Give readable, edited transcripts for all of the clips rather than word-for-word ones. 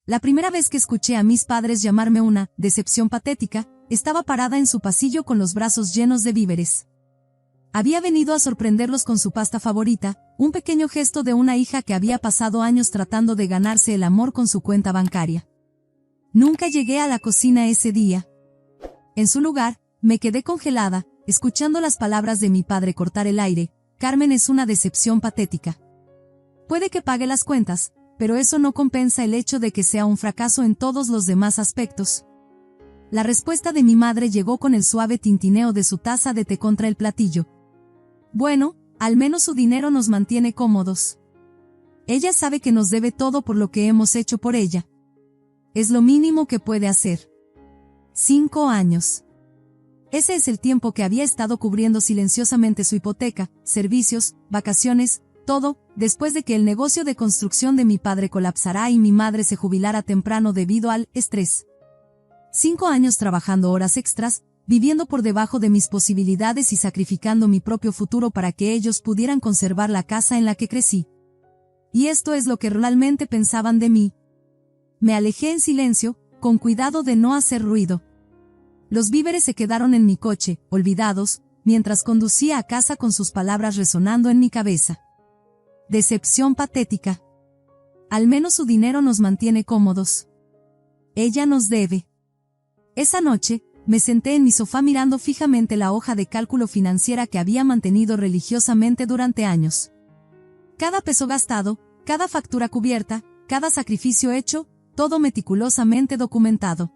La primera vez que escuché a mis padres llamarme una decepción patética, estaba parada en su pasillo con los brazos llenos de víveres. Había venido a sorprenderlos con su pasta favorita, un pequeño gesto de una hija que había pasado años tratando de ganarse el amor con su cuenta bancaria. Nunca llegué a la cocina ese día. En su lugar, me quedé congelada, escuchando las palabras de mi padre cortar el aire. Carmen es una decepción patética. Puede que pague las cuentas, pero eso no compensa el hecho de que sea un fracaso en todos los demás aspectos. La respuesta de mi madre llegó con el suave tintineo de su taza de té contra el platillo. Bueno, al menos su dinero nos mantiene cómodos. Ella sabe que nos debe todo por lo que hemos hecho por ella. Es lo mínimo que puede hacer. 5 años. Ese es el tiempo que había estado cubriendo silenciosamente su hipoteca, servicios, vacaciones, todo, después de que el negocio de construcción de mi padre colapsara y mi madre se jubilara temprano debido al estrés. 5 años trabajando horas extras, viviendo por debajo de mis posibilidades y sacrificando mi propio futuro para que ellos pudieran conservar la casa en la que crecí. Y esto es lo que realmente pensaban de mí. Me alejé en silencio, con cuidado de no hacer ruido. Los víveres se quedaron en mi coche, olvidados, mientras conducía a casa con sus palabras resonando en mi cabeza. Decepción patética. Al menos su dinero nos mantiene cómodos. Ella nos debe. Esa noche, me senté en mi sofá mirando fijamente la hoja de cálculo financiera que había mantenido religiosamente durante años. Cada peso gastado, cada factura cubierta, cada sacrificio hecho, todo meticulosamente documentado.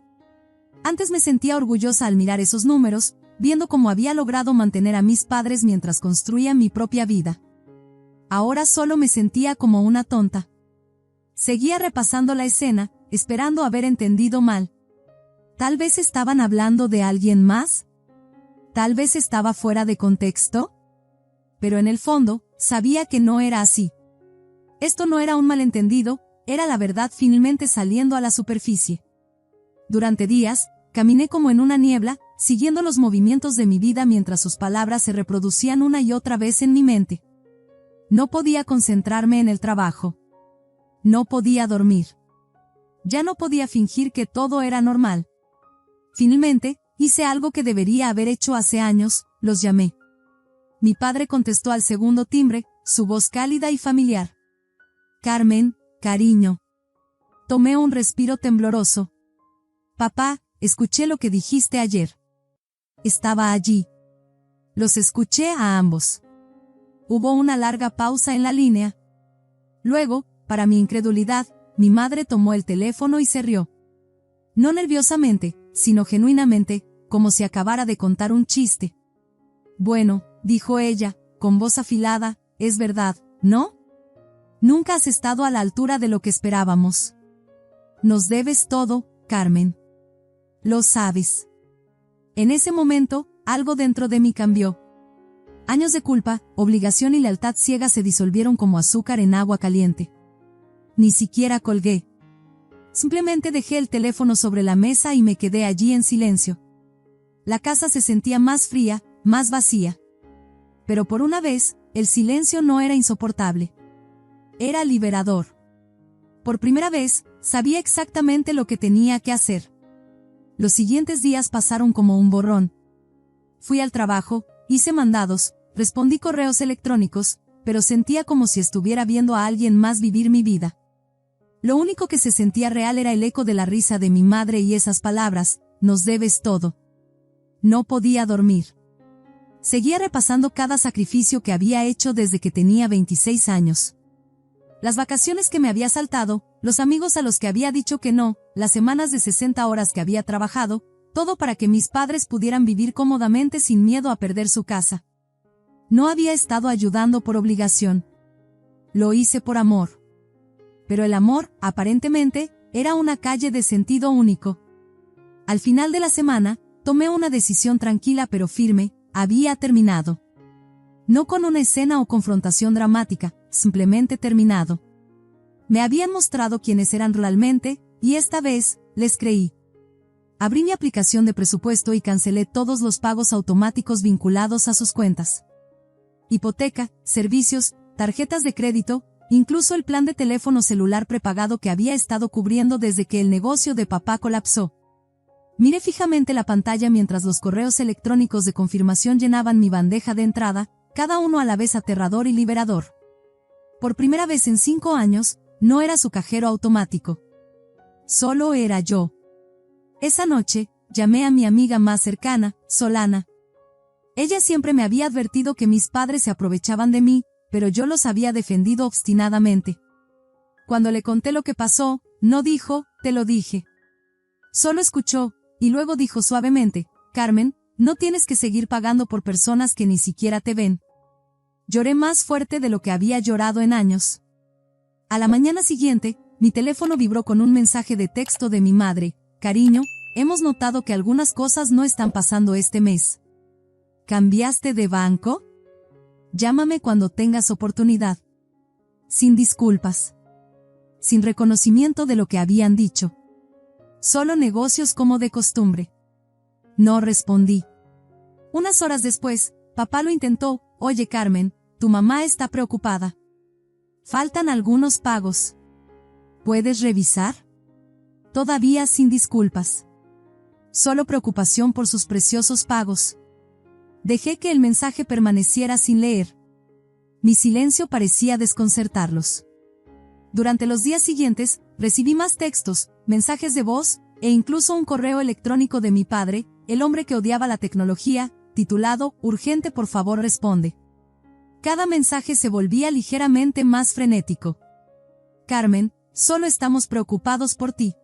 Antes me sentía orgullosa al mirar esos números, viendo cómo había logrado mantener a mis padres mientras construía mi propia vida. Ahora solo me sentía como una tonta. Seguía repasando la escena, esperando haber entendido mal. ¿Tal vez estaban hablando de alguien más? ¿Tal vez estaba fuera de contexto? Pero en el fondo, sabía que no era así. Esto no era un malentendido, era la verdad finalmente saliendo a la superficie. Durante días, caminé como en una niebla, siguiendo los movimientos de mi vida mientras sus palabras se reproducían una y otra vez en mi mente. No podía concentrarme en el trabajo. No podía dormir. Ya no podía fingir que todo era normal. Finalmente, hice algo que debería haber hecho hace años, los llamé. Mi padre contestó al segundo timbre, su voz cálida y familiar. Carmen, cariño. Tomé un respiro tembloroso. Papá, escuché lo que dijiste ayer. Estaba allí. Los escuché a ambos. Hubo una larga pausa en la línea. Luego, para mi incredulidad, mi madre tomó el teléfono y se rió. No nerviosamente, sino genuinamente, como si acabara de contar un chiste. Bueno, dijo ella, con voz afilada, es verdad, ¿no? Nunca has estado a la altura de lo que esperábamos. Nos debes todo, Carmen. Lo sabes. En ese momento, algo dentro de mí cambió. Años de culpa, obligación y lealtad ciega se disolvieron como azúcar en agua caliente. Ni siquiera colgué. Simplemente dejé el teléfono sobre la mesa y me quedé allí en silencio. La casa se sentía más fría, más vacía. Pero por una vez, el silencio no era insoportable. Era liberador. Por primera vez, sabía exactamente lo que tenía que hacer. Los siguientes días pasaron como un borrón. Fui al trabajo, hice mandados, respondí correos electrónicos, pero sentía como si estuviera viendo a alguien más vivir mi vida. Lo único que se sentía real era el eco de la risa de mi madre y esas palabras, nos debes todo. No podía dormir. Seguía repasando cada sacrificio que había hecho desde que tenía 26 años. Las vacaciones que me había saltado, los amigos a los que había dicho que no, las semanas de 60 horas que había trabajado, todo para que mis padres pudieran vivir cómodamente sin miedo a perder su casa. No había estado ayudando por obligación. Lo hice por amor. Pero el amor, aparentemente, era una calle de sentido único. Al final de la semana, tomé una decisión tranquila pero firme, había terminado. No con una escena o confrontación dramática, simplemente terminado. Me habían mostrado quiénes eran realmente, y esta vez, les creí. Abrí mi aplicación de presupuesto y cancelé todos los pagos automáticos vinculados a sus cuentas. Hipoteca, servicios, tarjetas de crédito, incluso el plan de teléfono celular prepagado que había estado cubriendo desde que el negocio de papá colapsó. Miré fijamente la pantalla mientras los correos electrónicos de confirmación llenaban mi bandeja de entrada, cada uno a la vez aterrador y liberador. Por primera vez en 5 años, no era su cajero automático. Solo era yo. Esa noche, llamé a mi amiga más cercana, Solana. Ella siempre me había advertido que mis padres se aprovechaban de mí, pero yo los había defendido obstinadamente. Cuando le conté lo que pasó, no dijo, te lo dije. Solo escuchó, y luego dijo suavemente, Carmen, no tienes que seguir pagando por personas que ni siquiera te ven. Lloré más fuerte de lo que había llorado en años. A la mañana siguiente, mi teléfono vibró con un mensaje de texto de mi madre, cariño, hemos notado que algunas cosas no están pasando este mes. ¿Cambiaste de banco? Llámame cuando tengas oportunidad. Sin disculpas. Sin reconocimiento de lo que habían dicho. Solo negocios como de costumbre. No respondí. Unas horas después, papá lo intentó, oye Carmen, tu mamá está preocupada. Faltan algunos pagos. ¿Puedes revisar? Todavía sin disculpas. Solo preocupación por sus preciosos pagos. Dejé que el mensaje permaneciera sin leer. Mi silencio parecía desconcertarlos. Durante los días siguientes, recibí más textos, mensajes de voz, e incluso un correo electrónico de mi padre, el hombre que odiaba la tecnología, titulado, Urgente por favor responde. Cada mensaje se volvía ligeramente más frenético. Carmen, solo estamos preocupados por ti.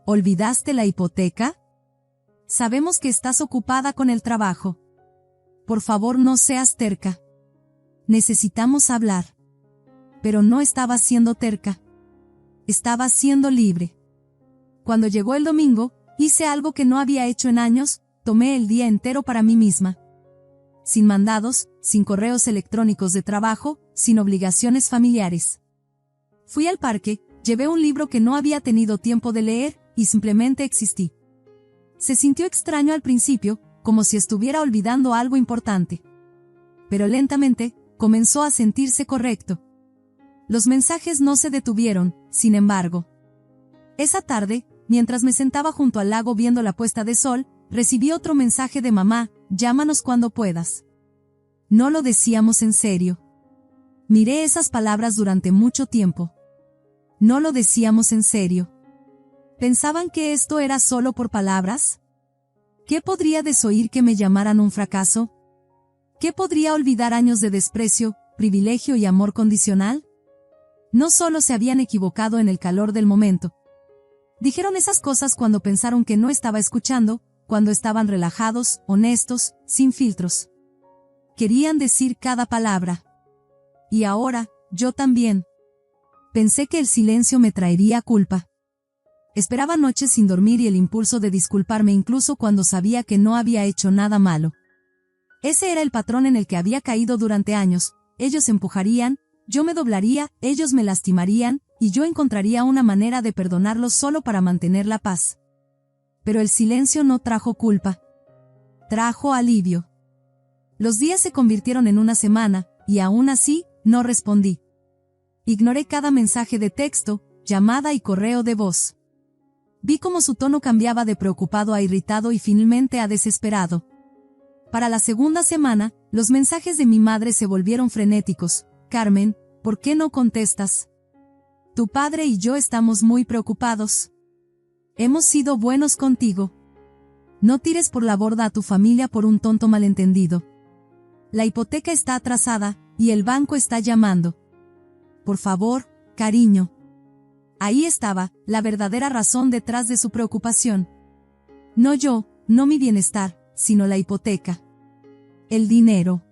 ¿Olvidaste la hipoteca? Sabemos que estás ocupada con el trabajo. Por favor no seas terca. Necesitamos hablar. Pero no estaba siendo terca. Estaba siendo libre. Cuando llegó el domingo, hice algo que no había hecho en años, tomé el día entero para mí misma. Sin mandados, sin correos electrónicos de trabajo, sin obligaciones familiares. Fui al parque, llevé un libro que no había tenido tiempo de leer, y simplemente existí. Se sintió extraño al principio, como si estuviera olvidando algo importante. Pero lentamente, comenzó a sentirse correcto. Los mensajes no se detuvieron, sin embargo. Esa tarde, mientras me sentaba junto al lago viendo la puesta de sol, recibí otro mensaje de mamá, llámanos cuando puedas. No lo decíamos en serio. Miré esas palabras durante mucho tiempo. No lo decíamos en serio. ¿Pensaban que esto era solo por palabras? ¿Qué podría desoír que me llamaran un fracaso? ¿Qué podría olvidar años de desprecio, privilegio y amor condicional? No solo se habían equivocado en el calor del momento. Dijeron esas cosas cuando pensaron que no estaba escuchando, cuando estaban relajados, honestos, sin filtros. Querían decir cada palabra. Y ahora, yo también. Pensé que el silencio me traería culpa. Esperaba noches sin dormir y el impulso de disculparme incluso cuando sabía que no había hecho nada malo. Ese era el patrón en el que había caído durante años. Ellos empujarían, yo me doblaría, ellos me lastimarían, y yo encontraría una manera de perdonarlos solo para mantener la paz. Pero el silencio no trajo culpa. Trajo alivio. Los días se convirtieron en una semana, y aún así, no respondí. Ignoré cada mensaje de texto, llamada y correo de voz. Vi cómo su tono cambiaba de preocupado a irritado y finalmente a desesperado. Para la segunda semana, los mensajes de mi madre se volvieron frenéticos. Carmen, ¿por qué no contestas? Tu padre y yo estamos muy preocupados. Hemos sido buenos contigo. No tires por la borda a tu familia por un tonto malentendido. La hipoteca está atrasada, y el banco está llamando. Por favor, cariño. Ahí estaba, la verdadera razón detrás de su preocupación. No yo, no mi bienestar, sino la hipoteca. El dinero.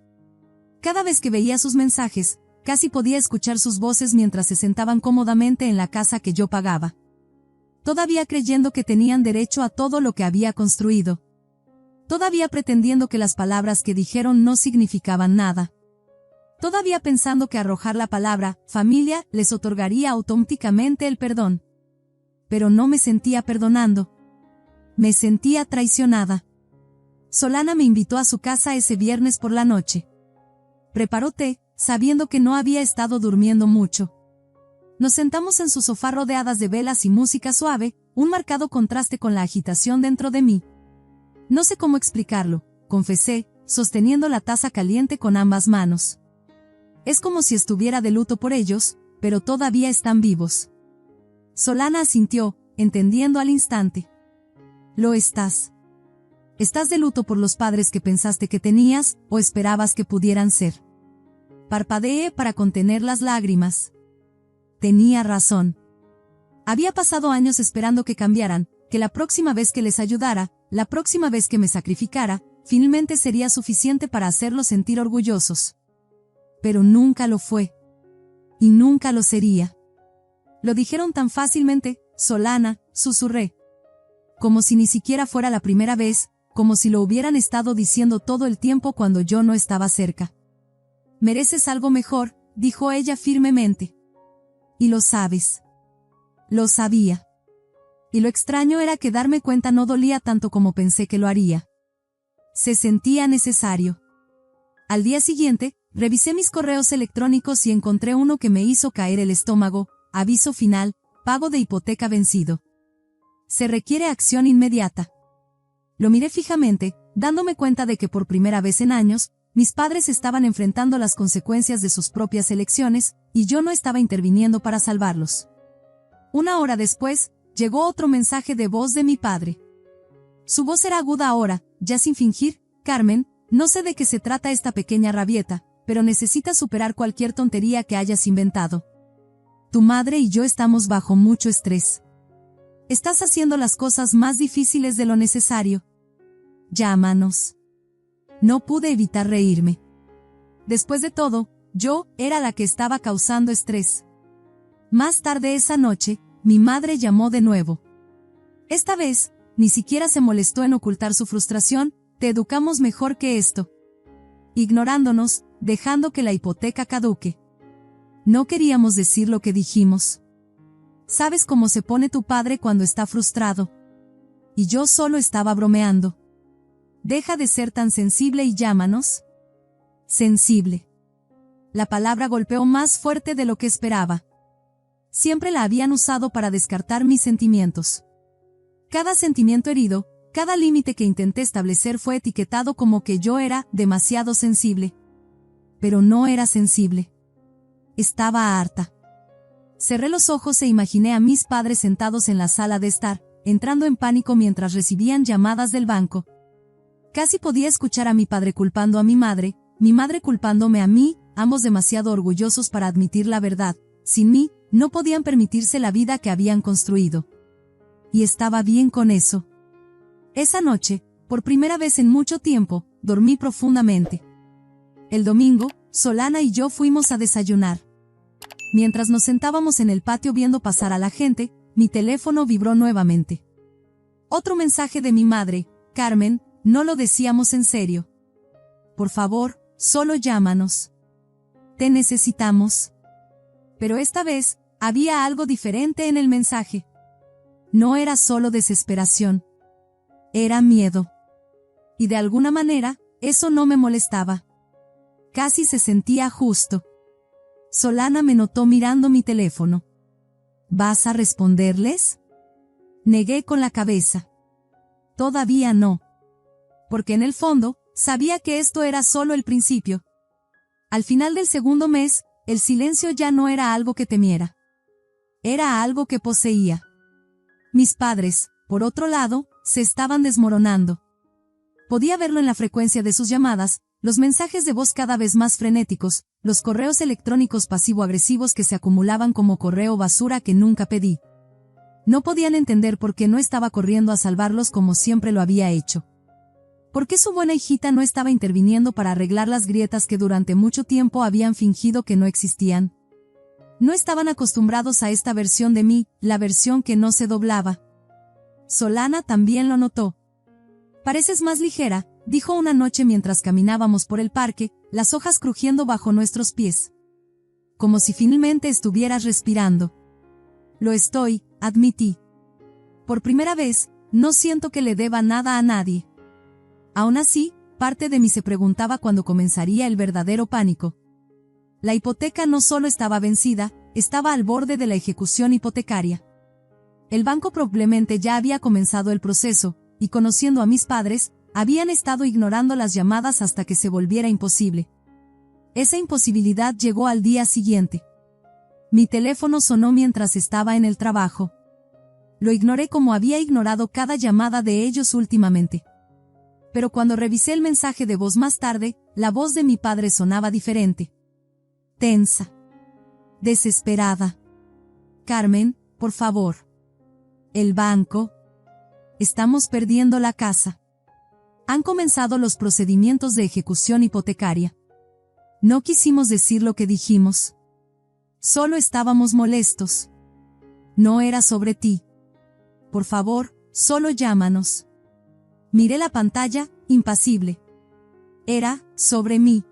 Cada vez que veía sus mensajes, casi podía escuchar sus voces mientras se sentaban cómodamente en la casa que yo pagaba. Todavía creyendo que tenían derecho a todo lo que había construido. Todavía pretendiendo que las palabras que dijeron no significaban nada. Todavía pensando que arrojar la palabra familia les otorgaría automáticamente el perdón. Pero no me sentía perdonando. Me sentía traicionada. Solana me invitó a su casa ese viernes por la noche. Preparó té, sabiendo que no había estado durmiendo mucho. Nos sentamos en su sofá rodeadas de velas y música suave, un marcado contraste con la agitación dentro de mí. No sé cómo explicarlo, confesé, sosteniendo la taza caliente con ambas manos. Es como si estuviera de luto por ellos, pero todavía están vivos. Solana asintió, entendiendo al instante. Lo estás. ¿Estás de luto por los padres que pensaste que tenías, o esperabas que pudieran ser? Parpadeé para contener las lágrimas. Tenía razón. Había pasado años esperando que cambiaran, que la próxima vez que les ayudara, la próxima vez que me sacrificara, finalmente sería suficiente para hacerlos sentir orgullosos. Pero nunca lo fue. Y nunca lo sería. Lo dijeron tan fácilmente, Solana, susurré. Como si ni siquiera fuera la primera vez, como si lo hubieran estado diciendo todo el tiempo cuando yo no estaba cerca. Mereces algo mejor, dijo ella firmemente. Y lo sabes. Lo sabía. Y lo extraño era que darme cuenta no dolía tanto como pensé que lo haría. Se sentía necesario. Al día siguiente, revisé mis correos electrónicos y encontré uno que me hizo caer el estómago: aviso final, pago de hipoteca vencido. Se requiere acción inmediata. Lo miré fijamente, dándome cuenta de que por primera vez en años, mis padres estaban enfrentando las consecuencias de sus propias elecciones, y yo no estaba interviniendo para salvarlos. Una hora después, llegó otro mensaje de voz de mi padre. Su voz era aguda ahora, ya sin fingir: Carmen, no sé de qué se trata esta pequeña rabieta, pero necesitas superar cualquier tontería que hayas inventado. Tu madre y yo estamos bajo mucho estrés. Estás haciendo las cosas más difíciles de lo necesario. Llámanos. No pude evitar reírme. Después de todo, yo era la que estaba causando estrés. Más tarde esa noche, mi madre llamó de nuevo. Esta vez, ni siquiera se molestó en ocultar su frustración: te educamos mejor que esto. Ignorándonos, dejando que la hipoteca caduque. No queríamos decir lo que dijimos. ¿Sabes cómo se pone tu padre cuando está frustrado? Y yo solo estaba bromeando. Deja de ser tan sensible y llámanos. Sensible. La palabra golpeó más fuerte de lo que esperaba. Siempre la habían usado para descartar mis sentimientos. Cada sentimiento herido, cada límite que intenté establecer fue etiquetado como que yo era demasiado sensible. Pero no era sensible. Estaba harta. Cerré los ojos e imaginé a mis padres sentados en la sala de estar, entrando en pánico mientras recibían llamadas del banco. Casi podía escuchar a mi padre culpando a mi madre culpándome a mí, ambos demasiado orgullosos para admitir la verdad. Sin mí, no podían permitirse la vida que habían construido. Y estaba bien con eso. Esa noche, por primera vez en mucho tiempo, dormí profundamente. El domingo, Solana y yo fuimos a desayunar. Mientras nos sentábamos en el patio viendo pasar a la gente, mi teléfono vibró nuevamente. Otro mensaje de mi madre: Carmen, no lo decíamos en serio. Por favor, solo llámanos. Te necesitamos. Pero esta vez, había algo diferente en el mensaje. No era solo desesperación. Era miedo. Y de alguna manera, eso no me molestaba. Casi se sentía justo. Solana me notó mirando mi teléfono. ¿Vas a responderles? Negué con la cabeza. Todavía no. Porque en el fondo, sabía que esto era solo el principio. Al final del segundo mes, el silencio ya no era algo que temiera. Era algo que poseía. Mis padres, por otro lado, se estaban desmoronando. Podía verlo en la frecuencia de sus llamadas, los mensajes de voz cada vez más frenéticos, los correos electrónicos pasivo-agresivos que se acumulaban como correo basura que nunca pedí. No podían entender por qué no estaba corriendo a salvarlos como siempre lo había hecho. ¿Por qué su buena hijita no estaba interviniendo para arreglar las grietas que durante mucho tiempo habían fingido que no existían? No estaban acostumbrados a esta versión de mí, la versión que no se doblaba. Solana también lo notó. Pareces más ligera, dijo una noche mientras caminábamos por el parque, las hojas crujiendo bajo nuestros pies. Como si finalmente estuvieras respirando. Lo estoy, admití. Por primera vez, no siento que le deba nada a nadie. Aún así, parte de mí se preguntaba cuándo comenzaría el verdadero pánico. la hipoteca no solo estaba vencida, estaba al borde de la ejecución hipotecaria. El banco probablemente ya había comenzado el proceso, y conociendo a mis padres, habían estado ignorando las llamadas hasta que se volviera imposible. Esa imposibilidad llegó al día siguiente. Mi teléfono sonó mientras estaba en el trabajo. Lo ignoré como había ignorado cada llamada de ellos últimamente. Pero cuando revisé el mensaje de voz más tarde, la voz de mi padre sonaba diferente. Tensa. Desesperada. Carmen, por favor. El banco. Estamos perdiendo la casa. Han comenzado los procedimientos de ejecución hipotecaria. No quisimos decir lo que dijimos. Solo estábamos molestos. No era sobre ti. Por favor, solo llámanos. Miré la pantalla, impasible. Era sobre mí.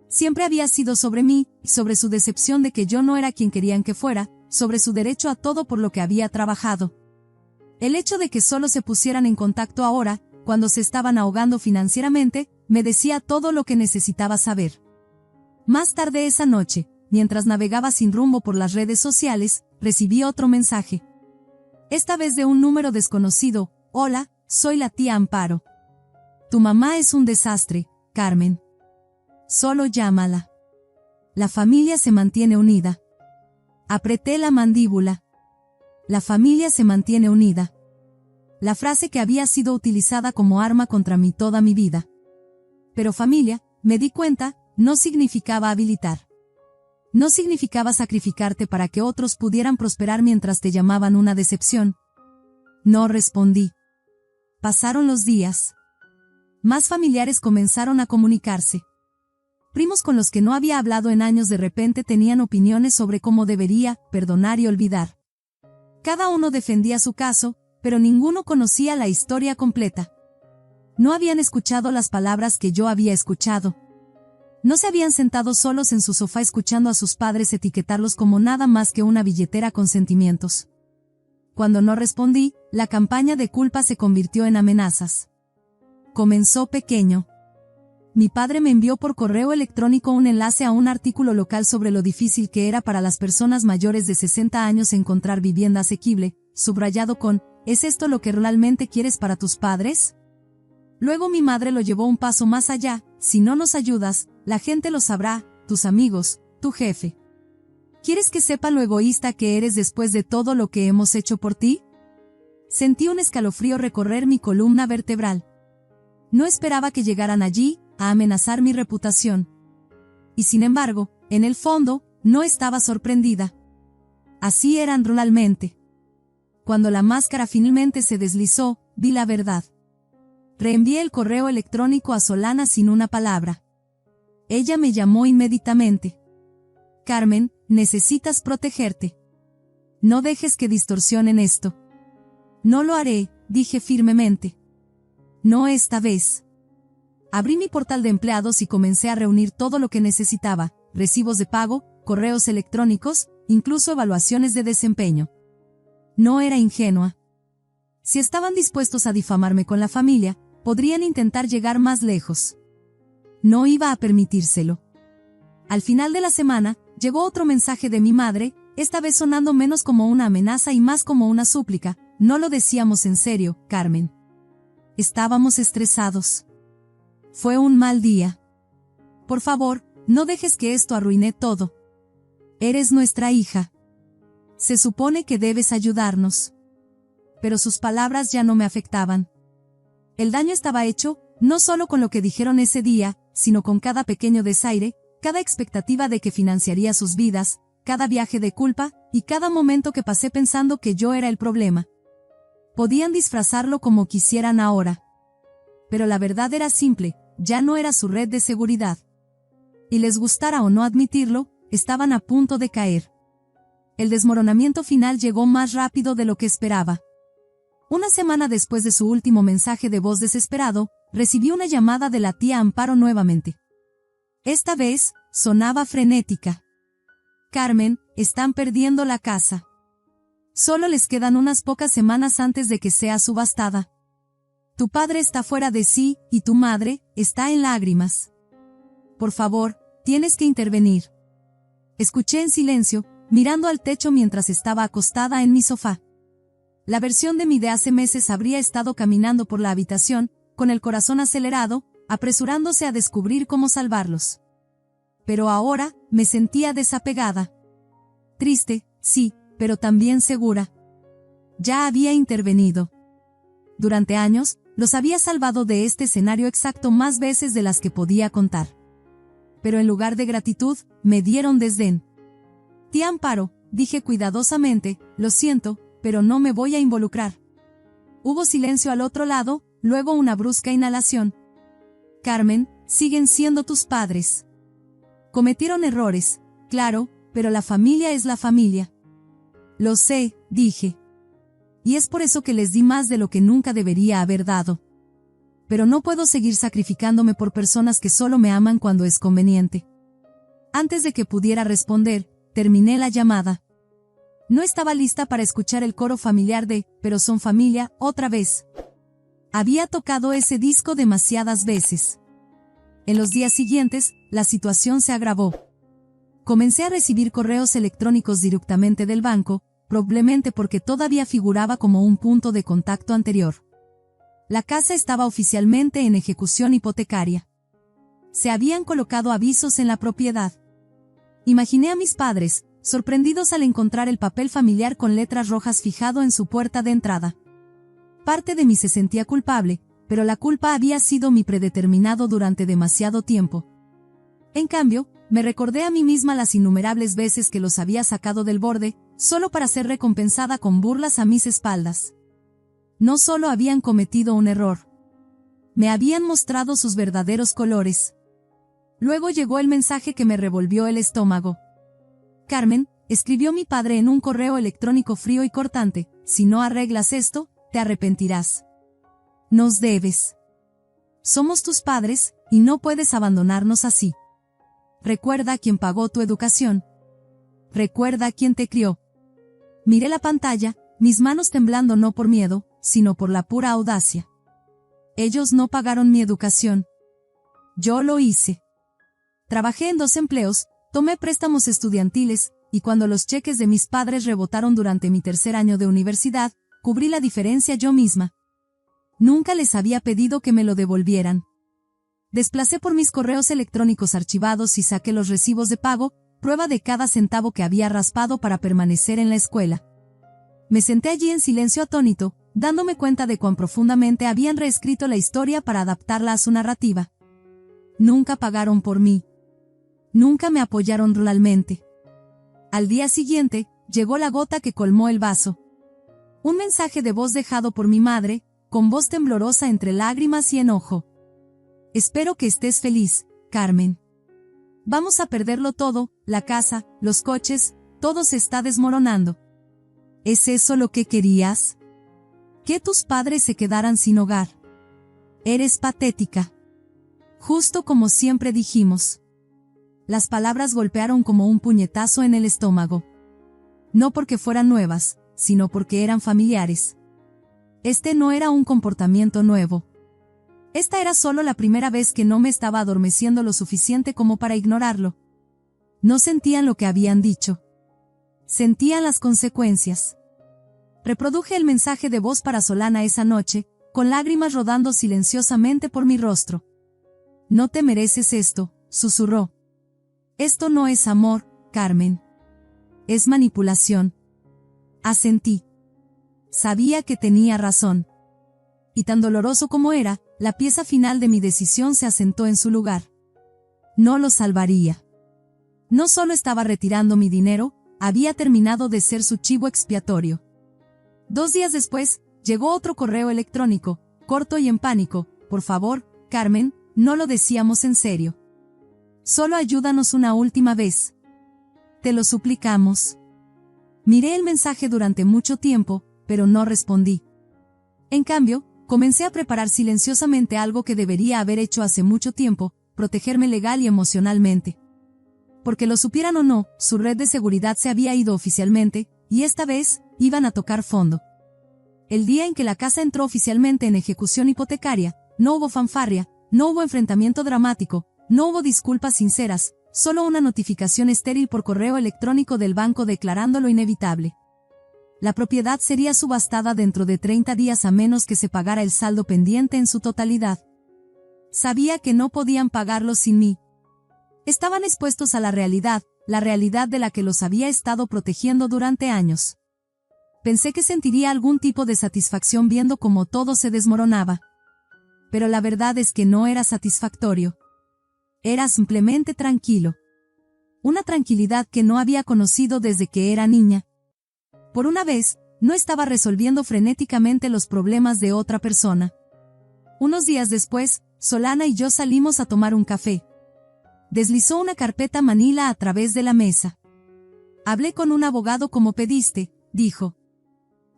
Siempre había sido sobre mí, sobre su decepción de que yo no era quien querían que fuera, sobre su derecho a todo por lo que había trabajado. El hecho de que solo se pusieran en contacto ahora, cuando se estaban ahogando financieramente, me decía todo lo que necesitaba saber. Más tarde esa noche, mientras navegaba sin rumbo por las redes sociales, recibí otro mensaje. Esta vez de un número desconocido. Hola, soy la tía Amparo. Tu mamá es un desastre, Carmen. Solo llámala. La familia se mantiene unida. Apreté la mandíbula. La familia se mantiene unida. La frase que había sido utilizada como arma contra mí toda mi vida. Pero familia, me di cuenta, no significaba habilitar. No significaba sacrificarte para que otros pudieran prosperar mientras te llamaban una decepción. No respondí. Pasaron los días. Más familiares comenzaron a comunicarse. Primos con los que no había hablado en años de repente tenían opiniones sobre cómo debería perdonar y olvidar. Cada uno defendía su caso, pero ninguno conocía la historia completa. No habían escuchado las palabras que yo había escuchado. No se habían sentado solos en su sofá escuchando a sus padres etiquetarlos como nada más que una billetera con sentimientos. Cuando no respondí, la campaña de culpa se convirtió en amenazas. Comenzó pequeño. Mi padre me envió por correo electrónico un enlace a un artículo local sobre lo difícil que era para las personas mayores de 60 años encontrar vivienda asequible, subrayado con, ¿es esto lo que realmente quieres para tus padres? Luego mi madre lo llevó un paso más allá, si no nos ayudas, la gente lo sabrá, tus amigos, tu jefe. ¿Quieres que sepan lo egoísta que eres después de todo lo que hemos hecho por ti? Sentí un escalofrío recorrer mi columna vertebral. No esperaba que llegaran allí, a amenazar mi reputación. Y sin embargo, en el fondo, no estaba sorprendida. Así eran realmente. Cuando la máscara finalmente se deslizó, vi la verdad. Reenvié el correo electrónico a Solana sin una palabra. Ella me llamó inmediatamente. Carmen, necesitas protegerte. No dejes que distorsionen esto. No lo haré, dije firmemente. No esta vez. Abrí mi portal de empleados y comencé a reunir todo lo que necesitaba, recibos de pago, correos electrónicos, incluso evaluaciones de desempeño. No era ingenua. Si estaban dispuestos a difamarme con la familia, podrían intentar llegar más lejos. No iba a permitírselo. Al final de la semana, llegó otro mensaje de mi madre, esta vez sonando menos como una amenaza y más como una súplica. No lo decíamos en serio, Carmen. Estábamos estresados. Fue un mal día. Por favor, no dejes que esto arruine todo. Eres nuestra hija. Se supone que debes ayudarnos. Pero sus palabras ya no me afectaban. El daño estaba hecho, no solo con lo que dijeron ese día, sino con cada pequeño desaire, cada expectativa de que financiaría sus vidas, cada viaje de culpa, y cada momento que pasé pensando que yo era el problema. Podían disfrazarlo como quisieran ahora. Pero la verdad era simple, ya no era su red de seguridad. Y les gustara o no admitirlo, estaban a punto de caer. El desmoronamiento final llegó más rápido de lo que esperaba. Una semana después de su último mensaje de voz desesperado, recibí una llamada de la tía Amparo nuevamente. Esta vez, sonaba frenética. Carmen, están perdiendo la casa. Solo les quedan unas pocas semanas antes de que sea subastada. Tu padre está fuera de sí, y tu madre, está en lágrimas. Por favor, tienes que intervenir. Escuché en silencio, mirando al techo mientras estaba acostada en mi sofá. La versión de mí de hace meses habría estado caminando por la habitación, con el corazón acelerado, apresurándose a descubrir cómo salvarlos. Pero ahora, me sentía desapegada. Triste, sí, pero también segura. Ya había intervenido. Durante años, los había salvado de este escenario exacto más veces de las que podía contar. Pero en lugar de gratitud, me dieron desdén. Tía Amparo, dije cuidadosamente, lo siento, pero no me voy a involucrar. Hubo silencio al otro lado, luego una brusca inhalación. Carmen, siguen siendo tus padres. Cometieron errores, claro, pero la familia es la familia. Lo sé, dije. Y es por eso que les di más de lo que nunca debería haber dado. Pero no puedo seguir sacrificándome por personas que solo me aman cuando es conveniente. Antes de que pudiera responder, terminé la llamada. No estaba lista para escuchar el coro familiar de "Pero son familia", otra vez. Había tocado ese disco demasiadas veces. En los días siguientes, la situación se agravó. Comencé a recibir correos electrónicos directamente del banco, probablemente porque todavía figuraba como un punto de contacto anterior. La casa estaba oficialmente en ejecución hipotecaria. Se habían colocado avisos en la propiedad. Imaginé a mis padres, sorprendidos al encontrar el papel familiar con letras rojas fijado en su puerta de entrada. Parte de mí se sentía culpable, pero la culpa había sido mi predeterminado durante demasiado tiempo. En cambio, me recordé a mí misma las innumerables veces que los había sacado del borde, solo para ser recompensada con burlas a mis espaldas. No solo habían cometido un error. Me habían mostrado sus verdaderos colores. Luego llegó el mensaje que me revolvió el estómago. Carmen, escribió mi padre en un correo electrónico frío y cortante, si no arreglas esto, te arrepentirás. Nos debes. Somos tus padres, y no puedes abandonarnos así. Recuerda a quien pagó tu educación. Recuerda a quien te crió. Miré la pantalla, mis manos temblando no por miedo, sino por la pura audacia. Ellos no pagaron mi educación. Yo lo hice. Trabajé en 2 empleos, tomé préstamos estudiantiles, y cuando los cheques de mis padres rebotaron durante mi 3er año de universidad, cubrí la diferencia yo misma. Nunca les había pedido que me lo devolvieran. Desplacé por mis correos electrónicos archivados y saqué los recibos de pago, prueba de cada centavo que había raspado para permanecer en la escuela. Me senté allí en silencio atónito, dándome cuenta de cuán profundamente habían reescrito la historia para adaptarla a su narrativa. Nunca pagaron por mí. Nunca me apoyaron realmente. Al día siguiente, llegó la gota que colmó el vaso. Un mensaje de voz dejado por mi madre, con voz temblorosa entre lágrimas y enojo. Espero que estés feliz, Carmen. Vamos a perderlo todo, la casa, los coches, todo se está desmoronando. ¿Es eso lo que querías? Que tus padres se quedaran sin hogar. Eres patética. Justo como siempre dijimos. Las palabras golpearon como un puñetazo en el estómago. No porque fueran nuevas, sino porque eran familiares. Este no era un comportamiento nuevo. Esta era solo la primera vez que no me estaba adormeciendo lo suficiente como para ignorarlo. No sentían lo que habían dicho. Sentían las consecuencias. Reproduje el mensaje de voz para Solana esa noche, con lágrimas rodando silenciosamente por mi rostro. No te mereces esto, susurró. Esto no es amor, Carmen. Es manipulación. Asentí. Sabía que tenía razón. Y tan doloroso como era, la pieza final de mi decisión se asentó en su lugar. No lo salvaría. No solo estaba retirando mi dinero, había terminado de ser su chivo expiatorio. 2 días después, llegó otro correo electrónico, corto y en pánico. Por favor, Carmen, no lo decíamos en serio. Solo ayúdanos una última vez. Te lo suplicamos. Miré el mensaje durante mucho tiempo, pero no respondí. En cambio, comencé a preparar silenciosamente algo que debería haber hecho hace mucho tiempo, protegerme legal y emocionalmente. Porque lo supieran o no, su red de seguridad se había ido oficialmente, y esta vez, iban a tocar fondo. El día en que la casa entró oficialmente en ejecución hipotecaria, no hubo fanfarria, no hubo enfrentamiento dramático, no hubo disculpas sinceras, solo una notificación estéril por correo electrónico del banco declarando lo inevitable. La propiedad sería subastada dentro de 30 días a menos que se pagara el saldo pendiente en su totalidad. Sabía que no podían pagarlo sin mí. Estaban expuestos a la realidad de la que los había estado protegiendo durante años. Pensé que sentiría algún tipo de satisfacción viendo cómo todo se desmoronaba. Pero la verdad es que no era satisfactorio. Era simplemente tranquilo. Una tranquilidad que no había conocido desde que era niña. Por una vez, no estaba resolviendo frenéticamente los problemas de otra persona. Unos días después, Solana y yo salimos a tomar un café. Deslizó una carpeta manila a través de la mesa. Hablé con un abogado como pediste, dijo.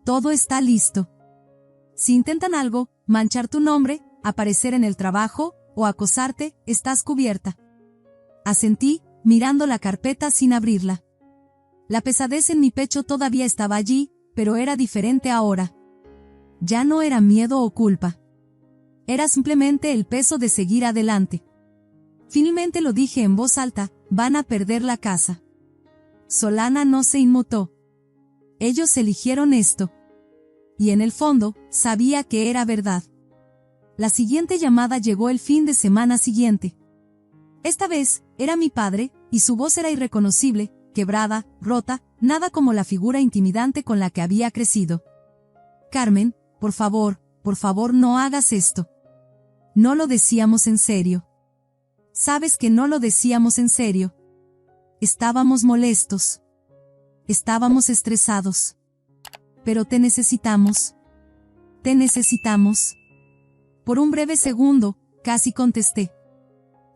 Todo está listo. Si intentan algo, manchar tu nombre, aparecer en el trabajo, o acosarte, estás cubierta. Asentí, mirando la carpeta sin abrirla. La pesadez en mi pecho todavía estaba allí, pero era diferente ahora. Ya no era miedo o culpa. Era simplemente el peso de seguir adelante. Finalmente lo dije en voz alta, van a perder la casa. Solana no se inmutó. Ellos eligieron esto. Y en el fondo, sabía que era verdad. La siguiente llamada llegó el fin de semana siguiente. Esta vez, era mi padre, y su voz era irreconocible, quebrada, rota, nada como la figura intimidante con la que había crecido. Carmen, por favor no hagas esto. No lo decíamos en serio. Sabes que no lo decíamos en serio. Estábamos molestos. Estábamos estresados. Pero te necesitamos. Te necesitamos. Por un breve segundo, casi contesté.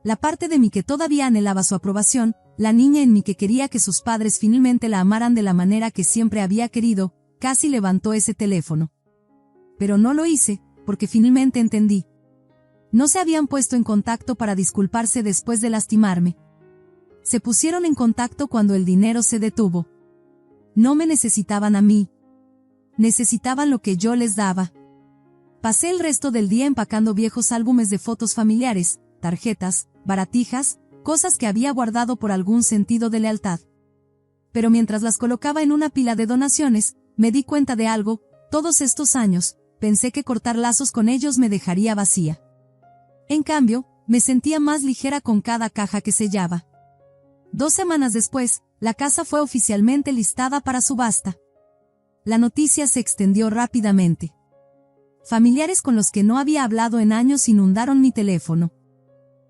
La parte de mí que todavía anhelaba su aprobación, la niña en mí que quería que sus padres finalmente la amaran de la manera que siempre había querido, casi levantó ese teléfono. Pero no lo hice, porque finalmente entendí. No se habían puesto en contacto para disculparse después de lastimarme. Se pusieron en contacto cuando el dinero se detuvo. No me necesitaban a mí. Necesitaban lo que yo les daba. Pasé el resto del día empacando viejos álbumes de fotos familiares, tarjetas, baratijas, cosas que había guardado por algún sentido de lealtad. Pero mientras las colocaba en una pila de donaciones, me di cuenta de algo. Todos estos años, pensé que cortar lazos con ellos me dejaría vacía. En cambio, me sentía más ligera con cada caja que sellaba. 2 semanas después, la casa fue oficialmente listada para subasta. La noticia se extendió rápidamente. Familiares con los que no había hablado en años inundaron mi teléfono.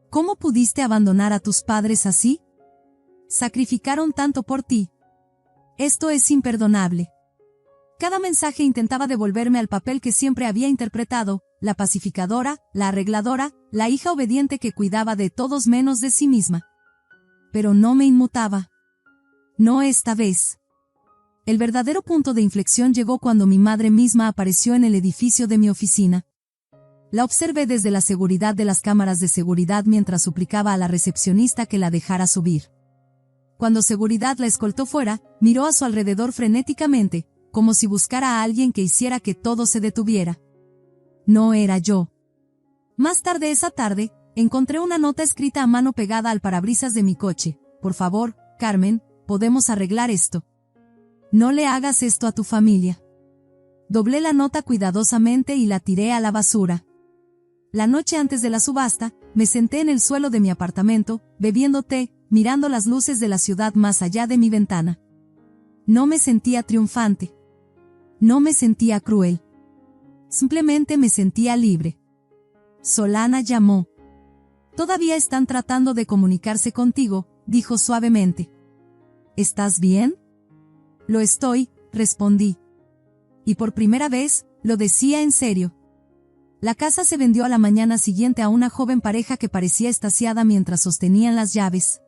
¿Cómo pudiste abandonar a tus padres así? Sacrificaron tanto por ti. Esto es imperdonable. Cada mensaje intentaba devolverme al papel que siempre había interpretado, la pacificadora, la arregladora, la hija obediente que cuidaba de todos menos de sí misma. Pero no me inmutaba. No esta vez. El verdadero punto de inflexión llegó cuando mi madre misma apareció en el edificio de mi oficina. La observé desde la seguridad de las cámaras de seguridad mientras suplicaba a la recepcionista que la dejara subir. Cuando seguridad la escoltó fuera, miró a su alrededor frenéticamente, como si buscara a alguien que hiciera que todo se detuviera. No era yo. Más tarde esa tarde, encontré una nota escrita a mano pegada al parabrisas de mi coche. Por favor, Carmen, podemos arreglar esto. No le hagas esto a tu familia. Doblé la nota cuidadosamente y la tiré a la basura. La noche antes de la subasta, me senté en el suelo de mi apartamento, bebiendo té, mirando las luces de la ciudad más allá de mi ventana. No me sentía triunfante. No me sentía cruel. Simplemente me sentía libre. Solana llamó. «Todavía están tratando de comunicarse contigo», dijo suavemente. «¿Estás bien?» «Lo estoy», respondí. Y por primera vez, lo decía en serio. La casa se vendió a la mañana siguiente a una joven pareja que parecía extasiada mientras sostenían las llaves.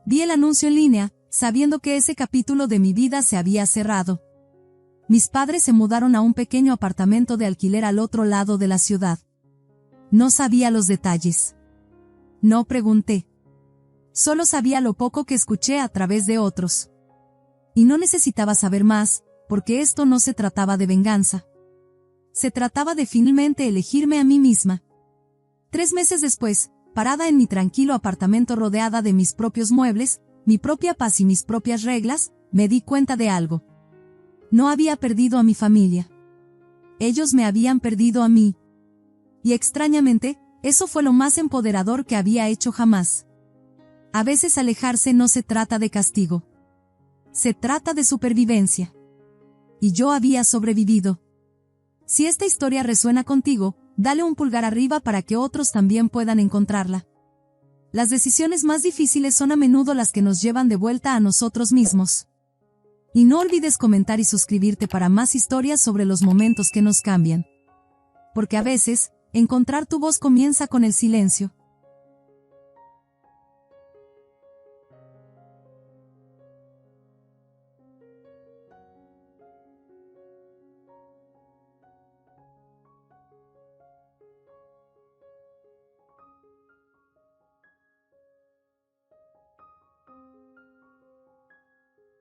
Vi el anuncio en línea, sabiendo que ese capítulo de mi vida se había cerrado. Mis padres se mudaron a un pequeño apartamento de alquiler al otro lado de la ciudad. No sabía los detalles. No pregunté. Solo sabía lo poco que escuché a través de otros. Y no necesitaba saber más, porque esto no se trataba de venganza. Se trataba de finalmente elegirme a mí misma. 3 meses después, parada en mi tranquilo apartamento rodeada de mis propios muebles, mi propia paz y mis propias reglas, me di cuenta de algo. No había perdido a mi familia. Ellos me habían perdido a mí. Y extrañamente, eso fue lo más empoderador que había hecho jamás. A veces alejarse no se trata de castigo. Se trata de supervivencia. Y yo había sobrevivido. Si esta historia resuena contigo, dale un pulgar arriba para que otros también puedan encontrarla. Las decisiones más difíciles son a menudo las que nos llevan de vuelta a nosotros mismos. Y no olvides comentar y suscribirte para más historias sobre los momentos que nos cambian. Porque a veces, encontrar tu voz comienza con el silencio.